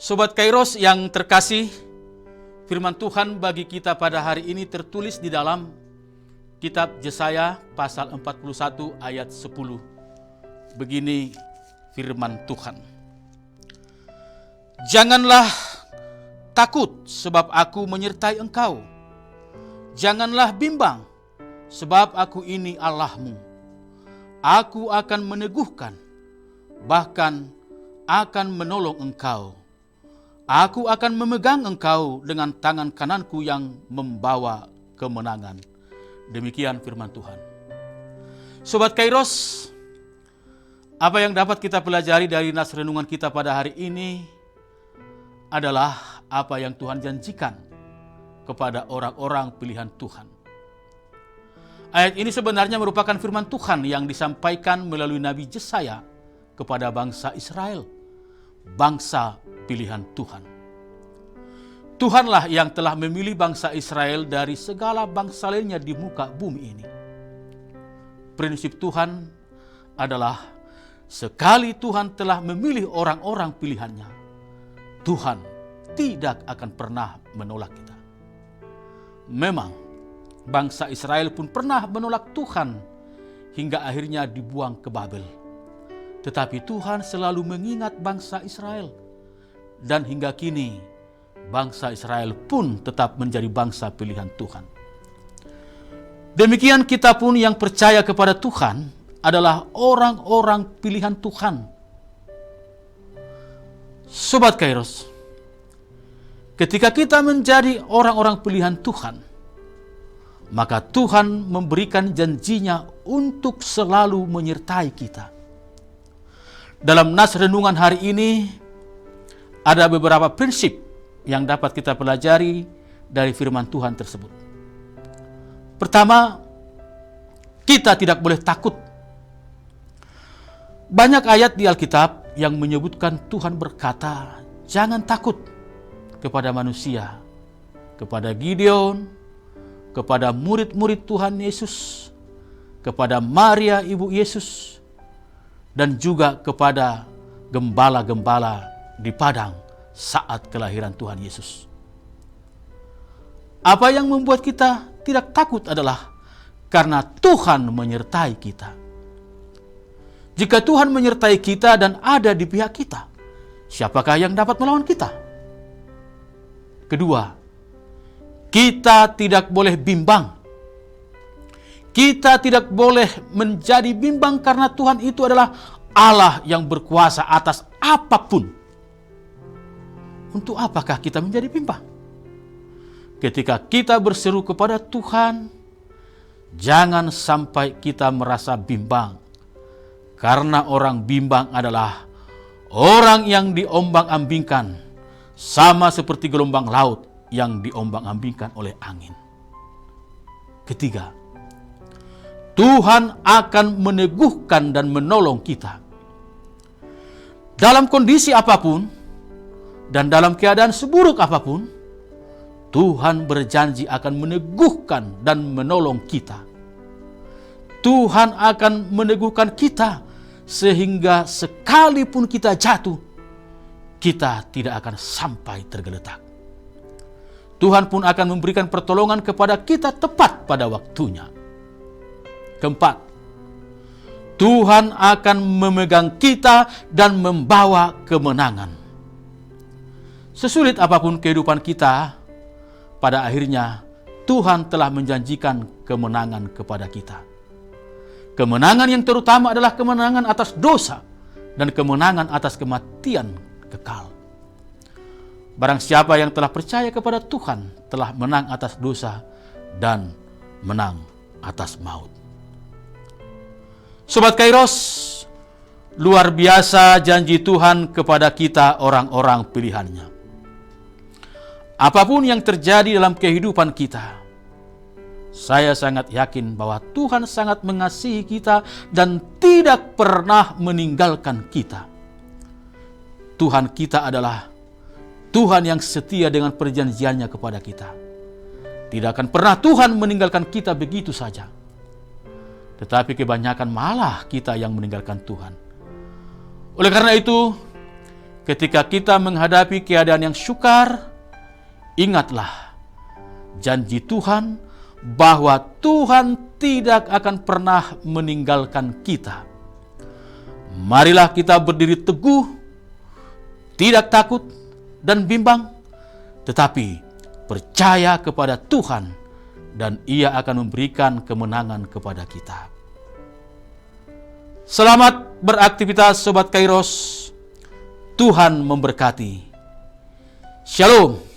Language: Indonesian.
Sobat Kairos yang terkasih, firman Tuhan bagi kita pada hari ini tertulis di dalam kitab Yesaya pasal 41 ayat 10. Begini firman Tuhan. Janganlah takut sebab aku menyertai engkau. Janganlah bimbang sebab aku ini Allahmu. Aku akan meneguhkan, bahkan akan menolong engkau. Aku akan memegang engkau dengan tangan kananku yang membawa kemenangan. Demikian firman Tuhan. Sobat Kairos, apa yang dapat kita pelajari dari nas renungan kita pada hari ini adalah apa yang Tuhan janjikan kepada orang-orang pilihan Tuhan. Ayat ini sebenarnya merupakan firman Tuhan yang disampaikan melalui Nabi Yesaya kepada bangsa Israel, bangsa pilihan Tuhan. Tuhanlah yang telah memilih bangsa Israel dari segala bangsa lainnya di muka bumi ini. Prinsip Tuhan adalah sekali Tuhan telah memilih orang-orang pilihannya, Tuhan tidak akan pernah menolak kita. Memang bangsa Israel pun pernah menolak Tuhan hingga akhirnya dibuang ke Babel. Tetapi Tuhan selalu mengingat bangsa Israel. Dan hingga kini bangsa Israel pun tetap menjadi bangsa pilihan Tuhan. Demikian kita pun yang percaya kepada Tuhan adalah orang-orang pilihan Tuhan. Sobat Kairos, ketika kita menjadi orang-orang pilihan Tuhan, maka Tuhan memberikan janjinya untuk selalu menyertai kita. Dalam nas renungan hari ini, ada beberapa prinsip yang dapat kita pelajari dari firman Tuhan tersebut. Pertama, kita tidak boleh takut. Banyak ayat di Alkitab yang menyebutkan Tuhan berkata, jangan takut kepada manusia, kepada Gideon, kepada murid-murid Tuhan Yesus, kepada Maria ibu Yesus, dan juga kepada gembala-gembala di padang saat kelahiran Tuhan Yesus. Apa yang membuat kita tidak takut adalah karena Tuhan menyertai kita. Jika Tuhan menyertai kita dan ada di pihak kita, siapakah yang dapat melawan kita? Kedua, kita tidak boleh bimbang. Kita tidak boleh menjadi bimbang karena Tuhan itu adalah Allah yang berkuasa atas apapun. Untuk apakah kita menjadi bimbang? Ketika kita berseru kepada Tuhan, jangan sampai kita merasa bimbang. Karena orang bimbang adalah orang yang diombang-ambingkan, sama seperti gelombang laut yang diombang-ambingkan oleh angin. Ketiga, Tuhan akan meneguhkan dan menolong kita. Dalam kondisi apapun, dan dalam keadaan seburuk apapun, Tuhan berjanji akan meneguhkan dan menolong kita. Tuhan akan meneguhkan kita sehingga sekalipun kita jatuh, kita tidak akan sampai tergeletak. Tuhan pun akan memberikan pertolongan kepada kita tepat pada waktunya. Keempat, Tuhan akan memegang kita dan membawa kemenangan. Sesulit apapun kehidupan kita, pada akhirnya Tuhan telah menjanjikan kemenangan kepada kita. Kemenangan yang terutama adalah kemenangan atas dosa dan kemenangan atas kematian kekal. Barang siapa yang telah percaya kepada Tuhan telah menang atas dosa dan menang atas maut. Sobat Kairos, luar biasa janji Tuhan kepada kita orang-orang pilihannya. Apapun yang terjadi dalam kehidupan kita, saya sangat yakin bahwa Tuhan sangat mengasihi kita dan tidak pernah meninggalkan kita. Tuhan kita adalah Tuhan yang setia dengan perjanjiannya kepada kita. Tidak akan pernah Tuhan meninggalkan kita begitu saja. Tetapi kebanyakan malah kita yang meninggalkan Tuhan. Oleh karena itu, ketika kita menghadapi keadaan yang sukar, ingatlah janji Tuhan bahwa Tuhan tidak akan pernah meninggalkan kita. Marilah kita berdiri teguh, tidak takut dan bimbang, tetapi percaya kepada Tuhan dan Ia akan memberikan kemenangan kepada kita. Selamat beraktivitas Sobat Kairos. Tuhan memberkati. Shalom.